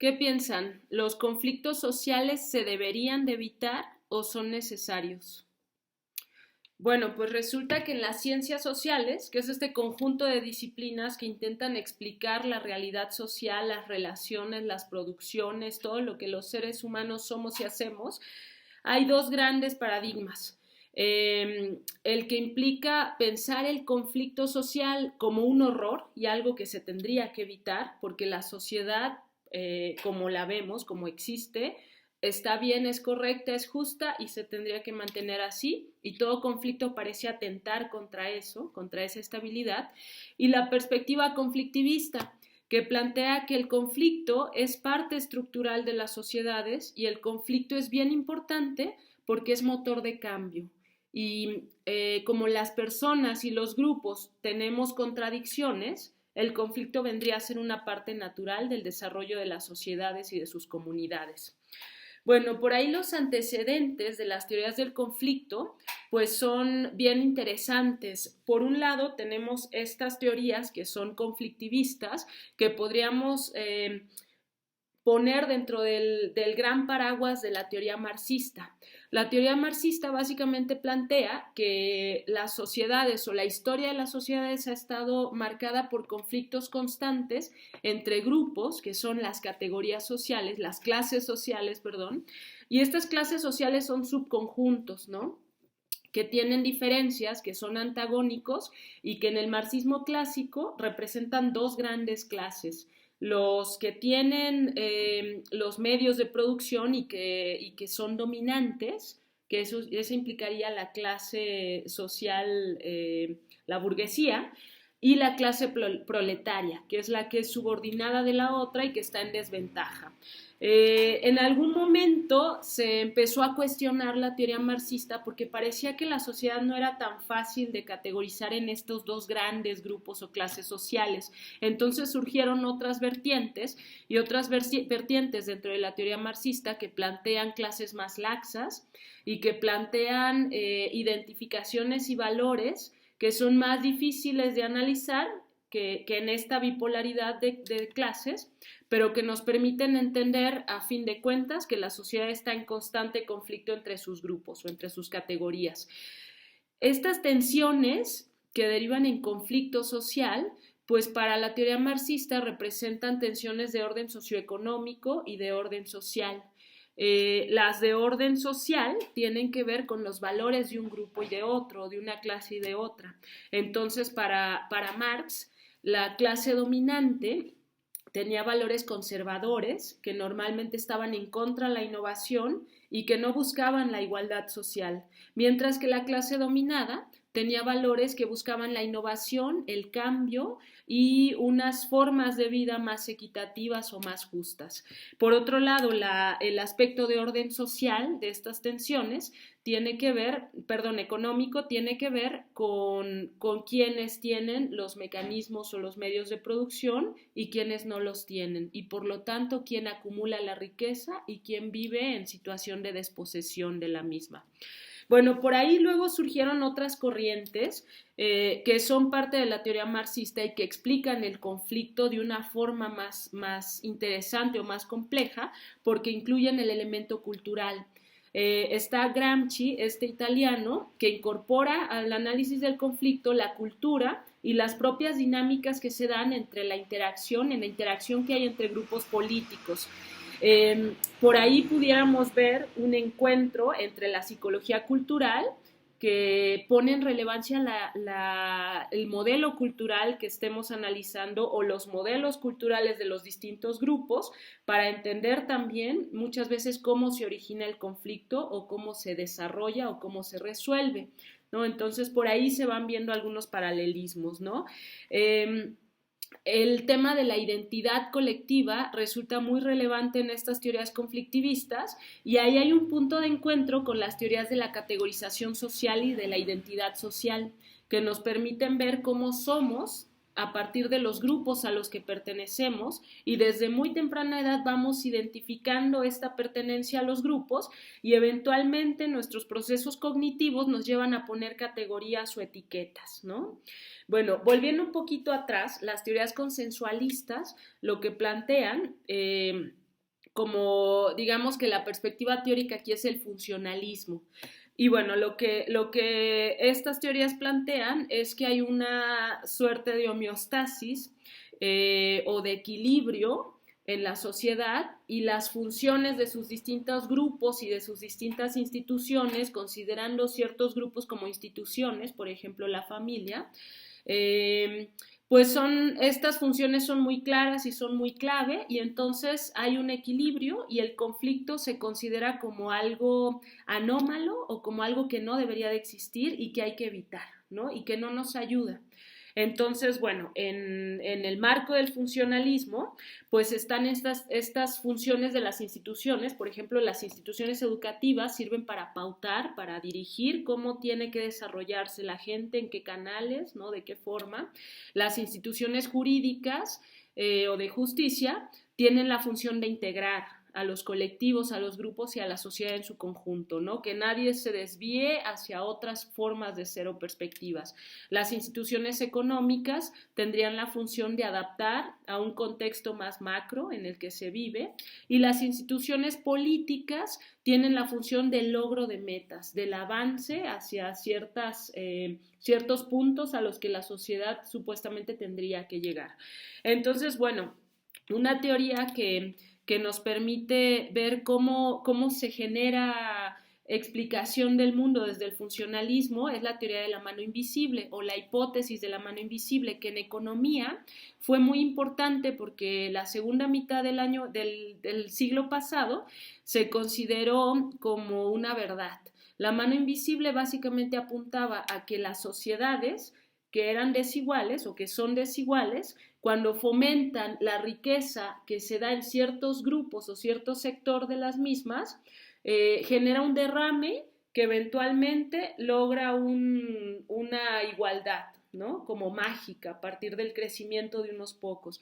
¿Qué piensan? ¿Los conflictos sociales se deberían de evitar o son necesarios? Bueno, pues resulta que en las ciencias sociales, que es este conjunto de disciplinas que intentan explicar la realidad social, las relaciones, las producciones, todo lo que los seres humanos somos y hacemos, hay dos grandes paradigmas. El que implica pensar el conflicto social como un horror y algo que se tendría que evitar, porque la sociedad, como la vemos, como existe, está bien, es correcta, es justa y se tendría que mantener así, y todo conflicto parece atentar contra eso, contra esa estabilidad, y la perspectiva conflictivista, que plantea que el conflicto es parte estructural de las sociedades y el conflicto es bien importante porque es motor de cambio. Y como las personas y los grupos tenemos contradicciones, el conflicto vendría a ser una parte natural del desarrollo de las sociedades y de sus comunidades. Bueno, por ahí los antecedentes de las teorías del conflicto pues son bien interesantes. Por un lado tenemos estas teorías que son conflictivistas, que podríamos poner dentro del gran paraguas de la teoría marxista. La teoría marxista básicamente plantea que las sociedades o la historia de las sociedades ha estado marcada por conflictos constantes entre grupos, que son las categorías sociales, las clases sociales, perdón, y estas clases sociales son subconjuntos, ¿no?, que tienen diferencias, que son antagónicos y que en el marxismo clásico representan dos grandes clases: los que tienen los medios de producción y que son dominantes, que eso implicaría la clase social, la burguesía, y la clase proletaria, que es la que es subordinada de la otra y que está en desventaja. En algún momento se empezó a cuestionar la teoría marxista porque parecía que la sociedad no era tan fácil de categorizar en estos dos grandes grupos o clases sociales. Entonces surgieron otras vertientes y otras vertientes dentro de la teoría marxista que plantean clases más laxas y que plantean identificaciones y valores que son más difíciles de analizar que en esta bipolaridad de clases, pero que nos permiten entender, a fin de cuentas, que la sociedad está en constante conflicto entre sus grupos o entre sus categorías. Estas tensiones que derivan en conflicto social, pues para la teoría marxista representan tensiones de orden socioeconómico y de orden social. Las de orden social tienen que ver con los valores de un grupo y de otro, de una clase y de otra. Entonces, para Marx, la clase dominante tenía valores conservadores que normalmente estaban en contra de la innovación y que no buscaban la igualdad social, mientras que la clase dominada tenía valores que buscaban la innovación, el cambio y unas formas de vida más equitativas o más justas. Por otro lado, el aspecto de orden social de estas tensiones tiene que ver, perdón, económico, tiene que ver con quienes tienen los mecanismos o los medios de producción y quienes no los tienen, y por lo tanto quién acumula la riqueza y quién vive en situación de desposesión de la misma. Bueno, por ahí luego surgieron otras corrientes que son parte de la teoría marxista y que explican el conflicto de una forma más interesante o más compleja, porque incluyen el elemento cultural. Está Gramsci, este italiano, que incorpora al análisis del conflicto la cultura y las propias dinámicas que se dan entre la interacción que hay entre grupos políticos. Por ahí pudiéramos ver un encuentro entre la psicología cultural, que pone en relevancia el modelo cultural que estemos analizando o los modelos culturales de los distintos grupos, para entender también muchas veces cómo se origina el conflicto o cómo se desarrolla o cómo se resuelve, ¿no? Entonces por ahí se van viendo algunos paralelismos, ¿no? El tema de la identidad colectiva resulta muy relevante en estas teorías conflictivistas, y ahí hay un punto de encuentro con las teorías de la categorización social y de la identidad social, que nos permiten ver cómo somos a partir de los grupos a los que pertenecemos, y desde muy temprana edad vamos identificando esta pertenencia a los grupos, y eventualmente nuestros procesos cognitivos nos llevan a poner categorías o etiquetas, ¿no? Bueno, volviendo un poquito atrás, las teorías consensualistas lo que plantean como digamos que la perspectiva teórica aquí es el funcionalismo. Y bueno, lo que estas teorías plantean es que hay una suerte de homeostasis o de equilibrio en la sociedad y las funciones de sus distintos grupos y de sus distintas instituciones, considerando ciertos grupos como instituciones, por ejemplo la familia, eh, pues estas funciones son muy claras y son muy clave y entonces hay un equilibrio y el conflicto se considera como algo anómalo o como algo que no debería de existir y que hay que evitar, ¿no? Y que no nos ayuda. Entonces, bueno, en el marco del funcionalismo, pues están estas funciones de las instituciones, por ejemplo, las instituciones educativas sirven para pautar, para dirigir cómo tiene que desarrollarse la gente, en qué canales, ¿no? De qué forma. Las instituciones jurídicas o de justicia tienen la función de integrar a los colectivos, a los grupos y a la sociedad en su conjunto, ¿no? Que nadie se desvíe hacia otras formas de ser o perspectivas. Las instituciones económicas tendrían la función de adaptar a un contexto más macro en el que se vive y las instituciones políticas tienen la función del logro de metas, del avance hacia ciertos puntos a los que la sociedad supuestamente tendría que llegar. Entonces, bueno, una teoría que nos permite ver cómo se genera explicación del mundo desde el funcionalismo es la teoría de la mano invisible o la hipótesis de la mano invisible, que en economía fue muy importante porque la segunda mitad del siglo pasado se consideró como una verdad. La mano invisible básicamente apuntaba a que las sociedades que eran desiguales o que son desiguales, cuando fomentan la riqueza que se da en ciertos grupos o cierto sector de las mismas, genera un derrame que eventualmente logra una igualdad, ¿no? Como mágica a partir del crecimiento de unos pocos.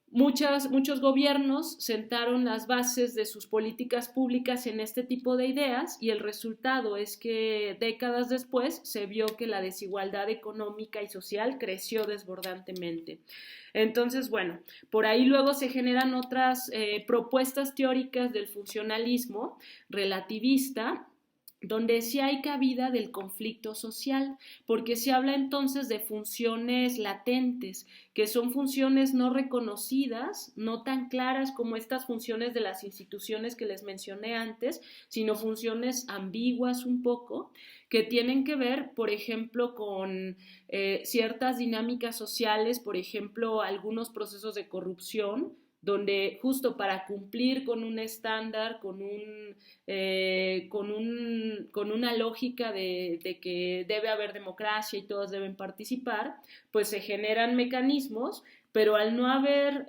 Muchos gobiernos sentaron las bases de sus políticas públicas en este tipo de ideas y el resultado es que décadas después se vio que la desigualdad económica y social creció desbordantemente. Entonces, bueno, por ahí luego se generan otras propuestas teóricas del funcionalismo relativista, donde sí hay cabida del conflicto social, porque se habla entonces de funciones latentes, que son funciones no reconocidas, no tan claras como estas funciones de las instituciones que les mencioné antes, sino funciones ambiguas un poco, que tienen que ver, por ejemplo, con ciertas dinámicas sociales, por ejemplo, algunos procesos de corrupción, donde justo para cumplir con un estándar, con una lógica de que debe haber democracia y todos deben participar, pues se generan mecanismos, pero al no haber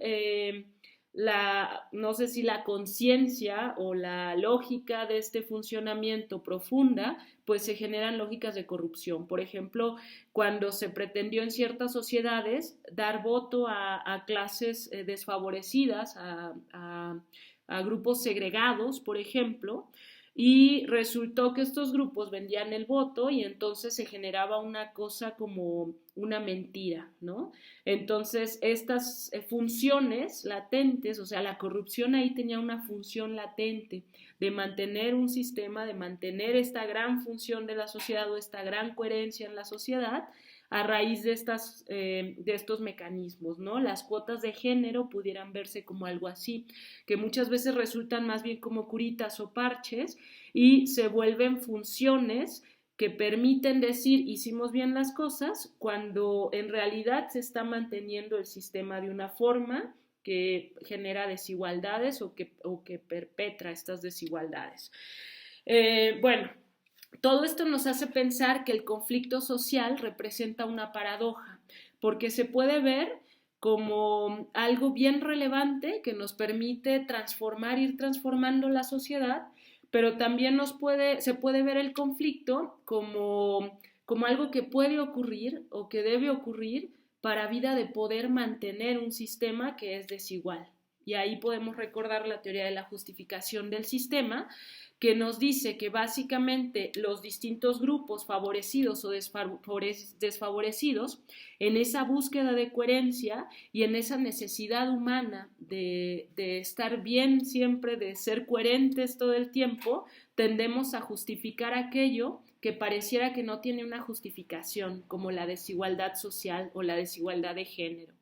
no sé si la conciencia o la lógica de este funcionamiento profunda, pues se generan lógicas de corrupción. Por ejemplo, cuando se pretendió en ciertas sociedades dar voto a clases desfavorecidas, a grupos segregados, por ejemplo, y resultó que estos grupos vendían el voto y entonces se generaba una cosa como una mentira, ¿no? Entonces, estas funciones latentes, o sea, la corrupción ahí tenía una función latente de mantener un sistema, de mantener esta gran función de la sociedad o esta gran coherencia en la sociedad a raíz de estos mecanismos, ¿no? Las cuotas de género pudieran verse como algo así, que muchas veces resultan más bien como curitas o parches y se vuelven funciones que permiten decir hicimos bien las cosas cuando en realidad se está manteniendo el sistema de una forma que genera desigualdades o que perpetra estas desigualdades. Bueno, todo esto nos hace pensar que el conflicto social representa una paradoja, porque se puede ver como algo bien relevante que nos permite ir transformando la sociedad, pero también se puede ver el conflicto como algo que puede ocurrir o que debe ocurrir para vida de poder mantener un sistema que es desigual. Y ahí podemos recordar la teoría de la justificación del sistema, que nos dice que básicamente los distintos grupos favorecidos o desfavorecidos, en esa búsqueda de coherencia y en esa necesidad humana de estar bien siempre, de ser coherentes todo el tiempo, tendemos a justificar aquello que pareciera que no tiene una justificación, como la desigualdad social o la desigualdad de género,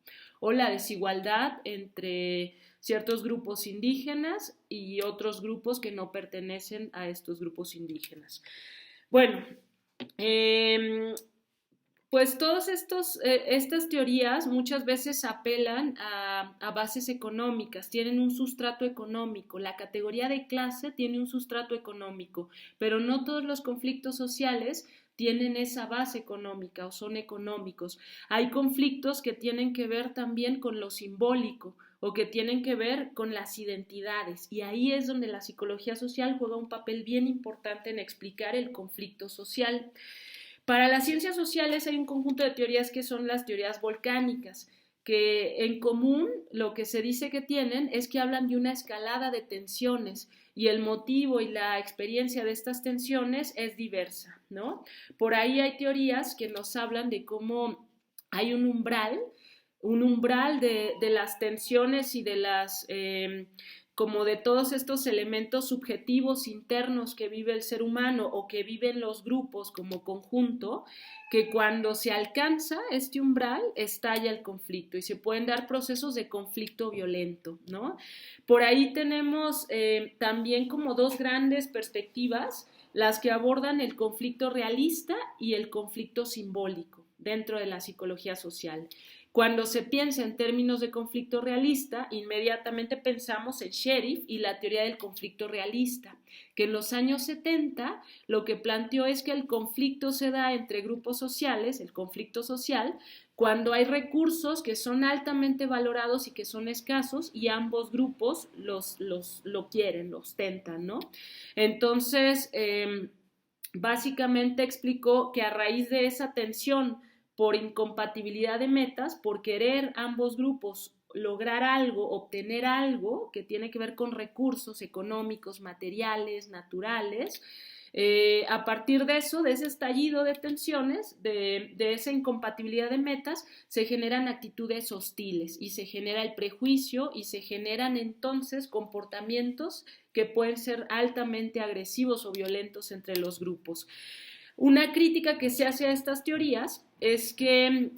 o la desigualdad entre ciertos grupos indígenas y otros grupos que no pertenecen a estos grupos indígenas. Bueno, pues todas estas teorías muchas veces apelan a bases económicas, tienen un sustrato económico, la categoría de clase tiene un sustrato económico, pero no todos los conflictos sociales tienen esa base económica o son económicos. Hay conflictos que tienen que ver también con lo simbólico o que tienen que ver con las identidades, y ahí es donde la psicología social juega un papel bien importante en explicar el conflicto social. Para las ciencias sociales hay un conjunto de teorías que son las teorías volcánicas, que en común lo que se dice que tienen es que hablan de una escalada de tensiones y el motivo y la experiencia de estas tensiones es diversa, ¿no? Por ahí hay teorías que nos hablan de cómo hay un umbral de las tensiones y de las como de todos estos elementos subjetivos internos que vive el ser humano o que viven los grupos como conjunto, que cuando se alcanza este umbral estalla el conflicto y se pueden dar procesos de conflicto violento, ¿no? Por ahí tenemos también como dos grandes perspectivas, las que abordan el conflicto realista y el conflicto simbólico dentro de la psicología social. Cuando se piensa en términos de conflicto realista, inmediatamente pensamos en Sheriff y la teoría del conflicto realista, que en los años 70 lo que planteó es que el conflicto se da entre grupos sociales, el conflicto social, cuando hay recursos que son altamente valorados y que son escasos y ambos grupos lo quieren, lo ostentan, ¿no? Entonces, básicamente explicó que a raíz de esa tensión por incompatibilidad de metas, por querer ambos grupos lograr algo, obtener algo que tiene que ver con recursos económicos, materiales, naturales, a partir de eso, de ese estallido de tensiones, de esa incompatibilidad de metas, se generan actitudes hostiles y se genera el prejuicio y se generan entonces comportamientos que pueden ser altamente agresivos o violentos entre los grupos. Una crítica que se hace a estas teorías es que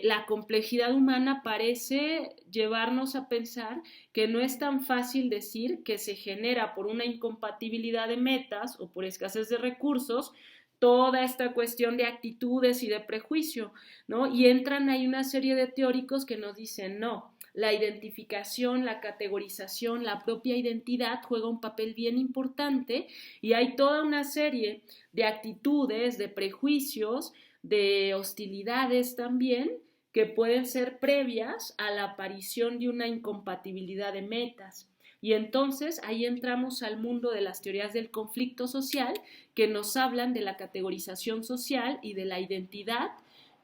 la complejidad humana parece llevarnos a pensar que no es tan fácil decir que se genera por una incompatibilidad de metas o por escasez de recursos toda esta cuestión de actitudes y de prejuicio, ¿no? Y entran ahí una serie de teóricos que nos dicen no. La identificación, la categorización, la propia identidad juega un papel bien importante y hay toda una serie de actitudes, de prejuicios, de hostilidades también que pueden ser previas a la aparición de una incompatibilidad de metas. Y entonces ahí entramos al mundo de las teorías del conflicto social que nos hablan de la categorización social y de la identidad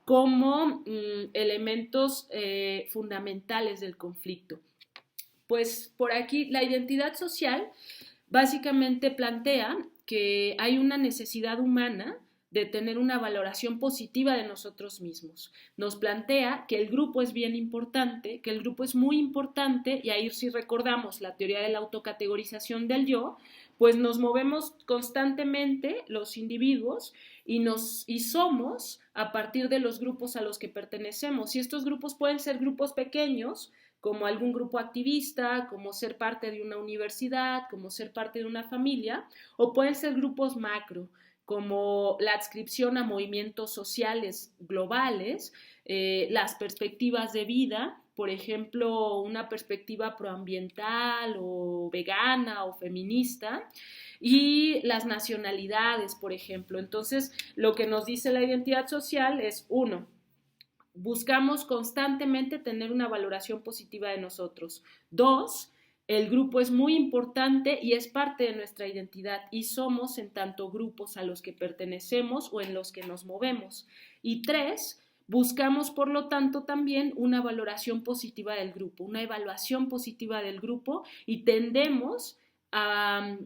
como elementos fundamentales del conflicto. Pues por aquí la identidad social básicamente plantea que hay una necesidad humana de tener una valoración positiva de nosotros mismos. Nos plantea que el grupo es bien importante, que el grupo es muy importante, y ahí si recordamos la teoría de la autocategorización del yo, pues nos movemos constantemente los individuos y somos a partir de los grupos a los que pertenecemos. Y estos grupos pueden ser grupos pequeños, como algún grupo activista, como ser parte de una universidad, como ser parte de una familia, o pueden ser grupos macro, como la adscripción a movimientos sociales globales, las perspectivas de vida, por ejemplo, una perspectiva proambiental o vegana o feminista, y las nacionalidades, por ejemplo. Entonces, lo que nos dice la identidad social es, uno, buscamos constantemente tener una valoración positiva de nosotros. Dos, el grupo es muy importante y es parte de nuestra identidad y somos en tanto grupos a los que pertenecemos o en los que nos movemos. Y tres, Buscamos, por lo tanto, también una valoración positiva del grupo, una evaluación positiva del grupo y tendemos a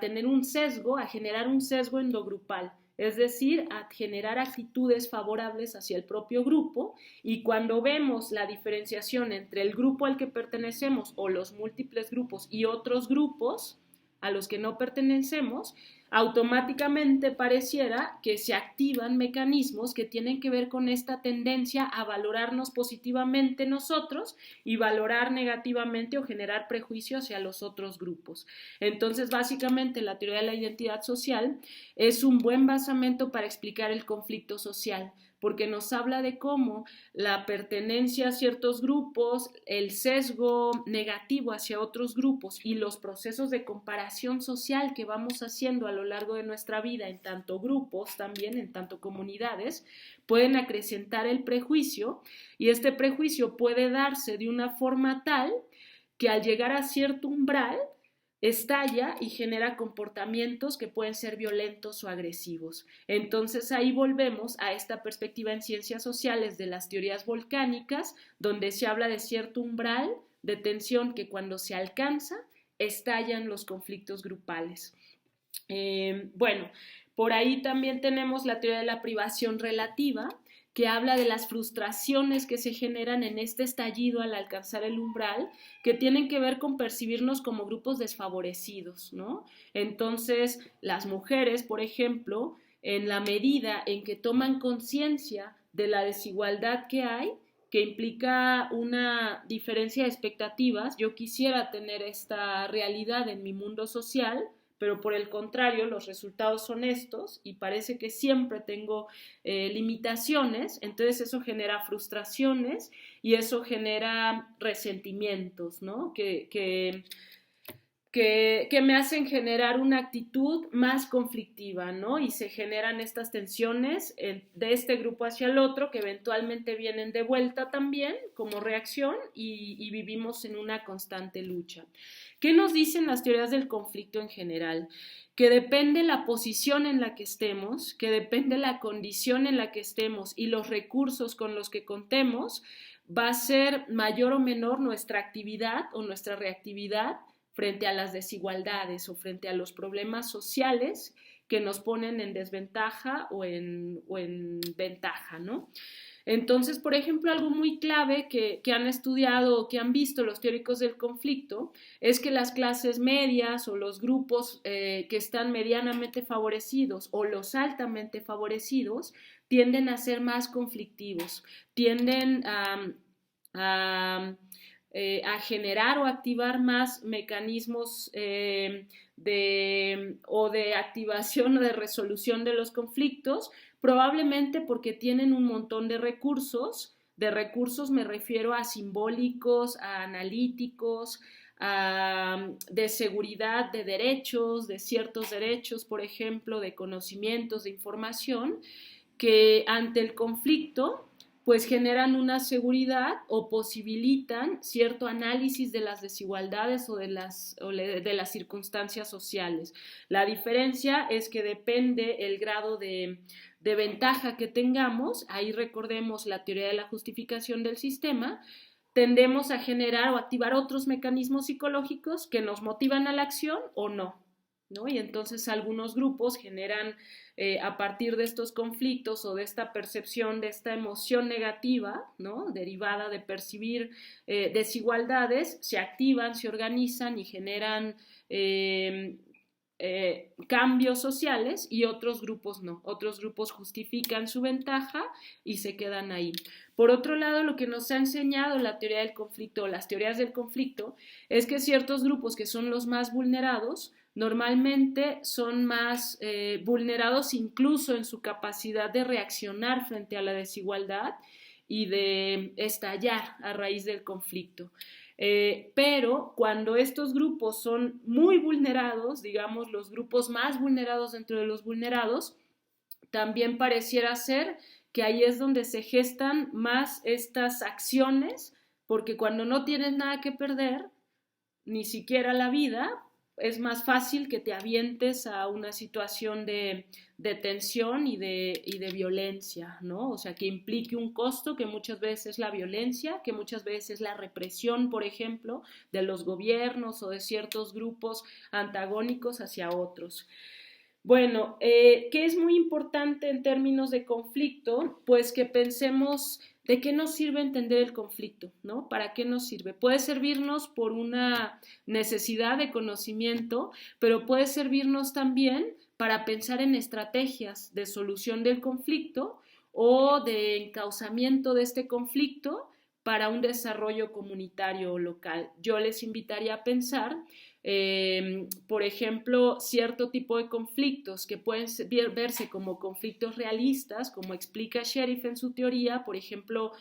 tener un sesgo, a generar un sesgo endogrupal, es decir, a generar actitudes favorables hacia el propio grupo, y cuando vemos la diferenciación entre el grupo al que pertenecemos o los múltiples grupos y otros grupos a los que no pertenecemos, automáticamente pareciera que se activan mecanismos que tienen que ver con esta tendencia a valorarnos positivamente nosotros y valorar negativamente o generar prejuicios hacia los otros grupos. Entonces, básicamente, la teoría de la identidad social es un buen basamento para explicar el conflicto social, porque nos habla de cómo la pertenencia a ciertos grupos, el sesgo negativo hacia otros grupos y los procesos de comparación social que vamos haciendo a lo largo de nuestra vida en tanto grupos, también en tanto comunidades, pueden acrecentar el prejuicio, y este prejuicio puede darse de una forma tal que al llegar a cierto umbral estalla y genera comportamientos que pueden ser violentos o agresivos. Entonces ahí volvemos a esta perspectiva en ciencias sociales de las teorías volcánicas, donde se habla de cierto umbral de tensión que cuando se alcanza estallan los conflictos grupales. Bueno, por ahí también tenemos la teoría de la privación relativa, que habla de las frustraciones que se generan en este estallido al alcanzar el umbral, que tienen que ver con percibirnos como grupos desfavorecidos, ¿no? Entonces, las mujeres, por ejemplo, en la medida en que toman conciencia de la desigualdad que hay, que implica una diferencia de expectativas, yo quisiera tener esta realidad en mi mundo social, pero por el contrario los resultados son estos y parece que siempre tengo limitaciones, entonces eso genera frustraciones y eso genera resentimientos, ¿no? Que me hacen generar una actitud más conflictiva, ¿no? Y se generan estas tensiones de este grupo hacia el otro que eventualmente vienen de vuelta también como reacción y vivimos en una constante lucha. ¿Qué nos dicen las teorías del conflicto en general? Que depende la posición en la que estemos, que depende la condición en la que estemos y los recursos con los que contemos, va a ser mayor o menor nuestra actividad o nuestra reactividad frente a las desigualdades o frente a los problemas sociales que nos ponen en desventaja o en ventaja, ¿no? Entonces, por ejemplo, algo muy clave que han estudiado o que han visto los teóricos del conflicto es que las clases medias o los grupos que están medianamente favorecidos o los altamente favorecidos tienden a ser más conflictivos, tienden a generar o activar más mecanismos de activación o de resolución de los conflictos, probablemente porque tienen un montón de recursos me refiero a simbólicos, a analíticos, de seguridad de derechos, de ciertos derechos, por ejemplo, de conocimientos, de información, que ante el conflicto pues generan una seguridad o posibilitan cierto análisis de las desigualdades o de las circunstancias sociales. La diferencia es que depende el grado de ventaja que tengamos, ahí recordemos la teoría de la justificación del sistema, tendemos a generar o activar otros mecanismos psicológicos que nos motivan a la acción o no, ¿no? Y entonces algunos grupos generan a partir de estos conflictos o de esta percepción, de esta emoción negativa, ¿no? Derivada de percibir desigualdades, se activan, se organizan y generan cambios sociales, y otros grupos no, otros grupos justifican su ventaja y se quedan ahí. Por otro lado, lo que nos ha enseñado la teoría del conflicto, las teorías del conflicto, es que ciertos grupos que son los más vulnerados normalmente son más vulnerados incluso en su capacidad de reaccionar frente a la desigualdad y de estallar a raíz del conflicto. Pero cuando estos grupos son muy vulnerados, digamos los grupos más vulnerados dentro de los vulnerados, también pareciera ser que ahí es donde se gestan más estas acciones, porque cuando no tienes nada que perder, ni siquiera la vida, es más fácil que te avientes a una situación de tensión y de violencia, ¿no? O sea, que implique un costo que muchas veces es la violencia, que muchas veces es la represión, por ejemplo, de los gobiernos o de ciertos grupos antagónicos hacia otros. Bueno, ¿qué es muy importante en términos de conflicto? Pues que pensemos de qué nos sirve entender el conflicto, ¿no? ¿Para qué nos sirve? Puede servirnos por una necesidad de conocimiento, pero puede servirnos también para pensar en estrategias de solución del conflicto o de encauzamiento de este conflicto para un desarrollo comunitario o local. Yo les invitaría a pensar por ejemplo, cierto tipo de conflictos que pueden verse como conflictos realistas, como explica Sheriff en su teoría, por ejemplo,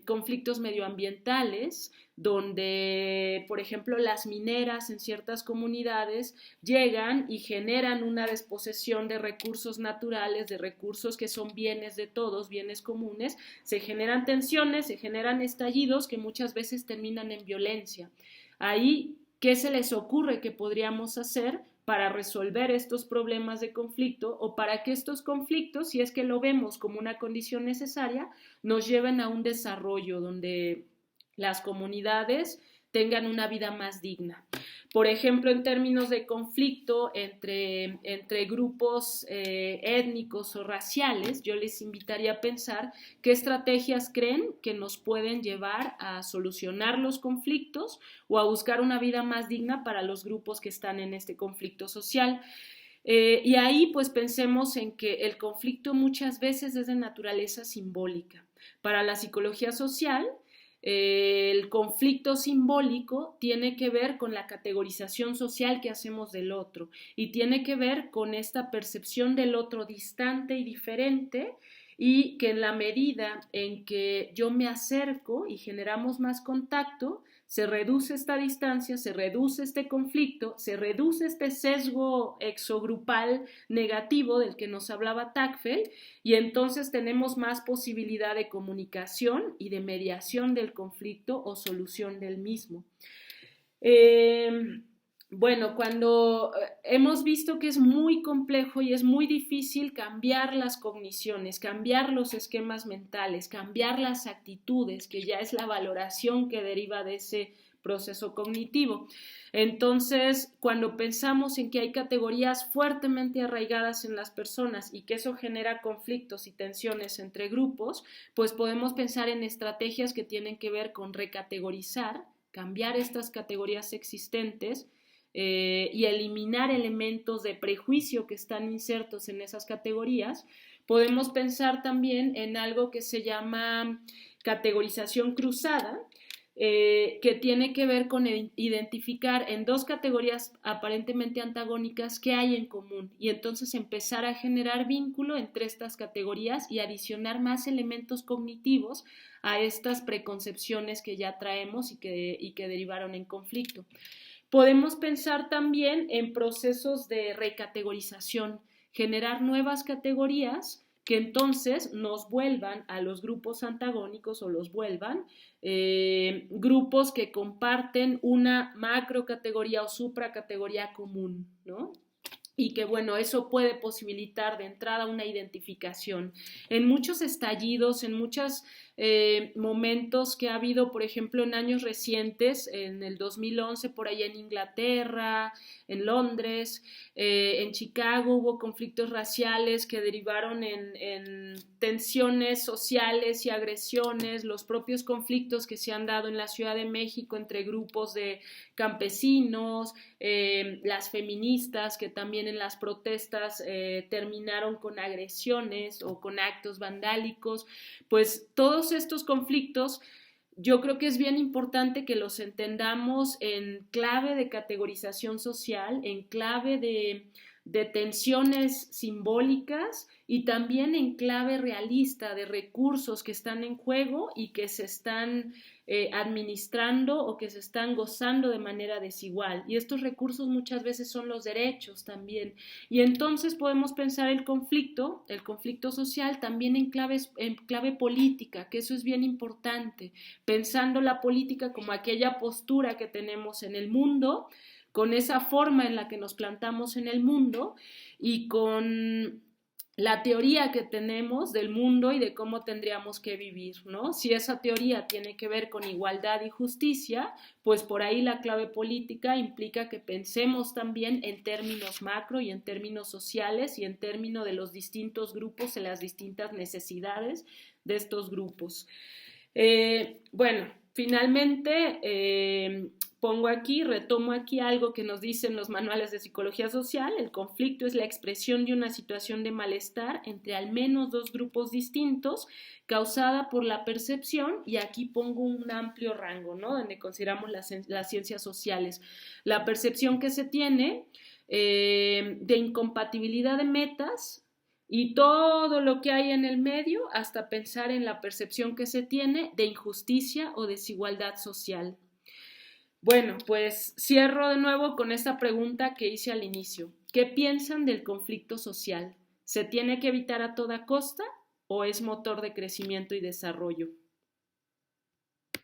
conflictos medioambientales, donde, por ejemplo, las mineras en ciertas comunidades llegan y generan una desposesión de recursos naturales, de recursos que son bienes de todos, bienes comunes, se generan tensiones, se generan estallidos que muchas veces terminan en violencia. Ahí, ¿qué se les ocurre que podríamos hacer para resolver estos problemas de conflicto o para que estos conflictos, si es que lo vemos como una condición necesaria, nos lleven a un desarrollo donde las comunidades tengan una vida más digna? Por ejemplo, en términos de conflicto entre grupos étnicos o raciales, yo les invitaría a pensar qué estrategias creen que nos pueden llevar a solucionar los conflictos o a buscar una vida más digna para los grupos que están en este conflicto social. Y ahí pues pensemos en que el conflicto muchas veces es de naturaleza simbólica. Para la psicología social, el conflicto simbólico tiene que ver con la categorización social que hacemos del otro y tiene que ver con esta percepción del otro distante y diferente, y que en la medida en que yo me acerco y generamos más contacto, se reduce esta distancia, se reduce este conflicto, se reduce este sesgo exogrupal negativo del que nos hablaba Tacfel, y entonces tenemos más posibilidad de comunicación y de mediación del conflicto o solución del mismo. Bueno, cuando hemos visto que es muy complejo y es muy difícil cambiar las cogniciones, cambiar los esquemas mentales, cambiar las actitudes, que ya es la valoración que deriva de ese proceso cognitivo. Entonces, cuando pensamos en que hay categorías fuertemente arraigadas en las personas y que eso genera conflictos y tensiones entre grupos, pues podemos pensar en estrategias que tienen que ver con recategorizar, cambiar estas categorías existentes y eliminar elementos de prejuicio que están insertos en esas categorías. Podemos pensar también en algo que se llama categorización cruzada, que tiene que ver con identificar en dos categorías aparentemente antagónicas qué hay en común y entonces empezar a generar vínculo entre estas categorías y adicionar más elementos cognitivos a estas preconcepciones que ya traemos y que derivaron en conflicto. Podemos pensar también en procesos de recategorización, generar nuevas categorías que entonces nos vuelvan a los grupos antagónicos o los vuelvan grupos que comparten una macrocategoría o supracategoría común, ¿no? Y que, bueno, eso puede posibilitar de entrada una identificación. En muchos estallidos, en muchos momentos que ha habido, por ejemplo, en años recientes, en el 2011, por allá en Inglaterra, en Londres, en Chicago, hubo conflictos raciales que derivaron en tensiones sociales y agresiones, los propios conflictos que se han dado en la Ciudad de México entre grupos de campesinos, las feministas que también en las protestas terminaron con agresiones o con actos vandálicos. Pues todos estos conflictos yo creo que es bien importante que los entendamos en clave de categorización social, en clave de tensiones simbólicas y también en clave realista de recursos que están en juego y que se están administrando o que se están gozando de manera desigual. Y estos recursos muchas veces son los derechos también. Y entonces podemos pensar el conflicto social también en clave política, que eso es bien importante, pensando la política como aquella postura que tenemos en el mundo con esa forma en la que nos plantamos en el mundo y con la teoría que tenemos del mundo y de cómo tendríamos que vivir, ¿no? Si esa teoría tiene que ver con igualdad y justicia, pues por ahí la clave política implica que pensemos también en términos macro y en términos sociales y en términos de los distintos grupos, en las distintas necesidades de estos grupos. Bueno, finalmente retomo aquí algo que nos dicen los manuales de psicología social. El conflicto es la expresión de una situación de malestar entre al menos dos grupos distintos causada por la percepción, y aquí pongo un amplio rango, ¿no? Donde consideramos las ciencias sociales. La percepción que se tiene de incompatibilidad de metas y todo lo que hay en el medio, hasta pensar en la percepción que se tiene de injusticia o desigualdad social. Bueno, pues cierro de nuevo con esta pregunta que hice al inicio. ¿Qué piensan del conflicto social? ¿Se tiene que evitar a toda costa o es motor de crecimiento y desarrollo?